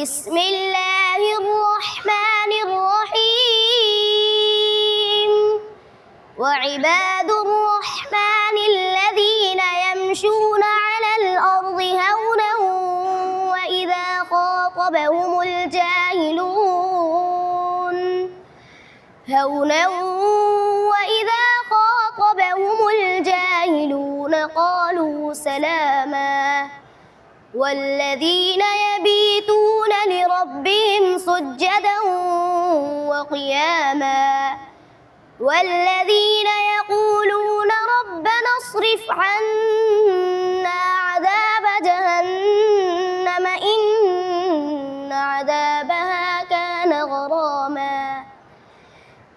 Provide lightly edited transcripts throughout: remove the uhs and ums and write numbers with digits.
بسم الله الرحمن الرحيم وعباد الرحمن الذين يمشون على الأرض هونا وإذا خاطبهم الجاهلون قالوا سلاما والذين يبيتون لربهم سجدا وقياما والذين يقولون ربنا اصرف عنا عذاب جهنم إن عذابها كان غراما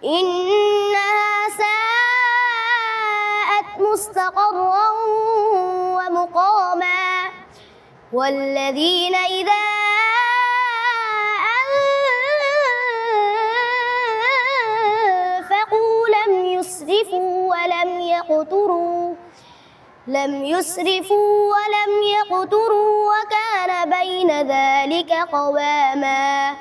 إنها ساءت مستقرا ومقاما والذين إذا أنفقوا لم يسرفوا ولم يقتروا وكان بين ذلك قواما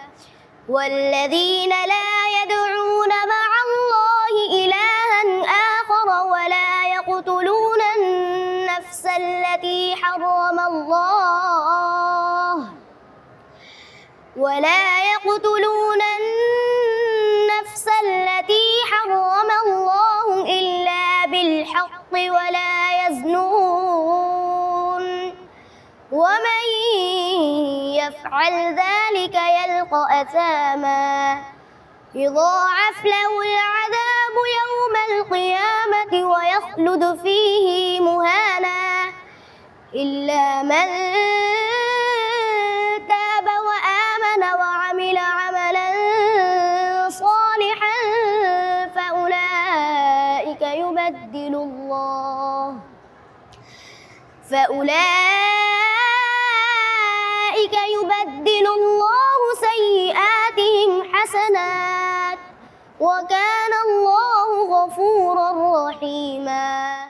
والذين لا يدعون مع الله إلها آخر ولا يقتلون النفس التي حرم الله إلا بالحق ولا يزنون ومن يفعل ذلك يلقى أثاما يضاعف له العذاب يوم القيامة ويخلد فيه مهانا إلا من تاب وآمن وعمل عملا صالحا فأولئك يبدل الله سيئاتهم حسنات وكان الله غفورا رحيما.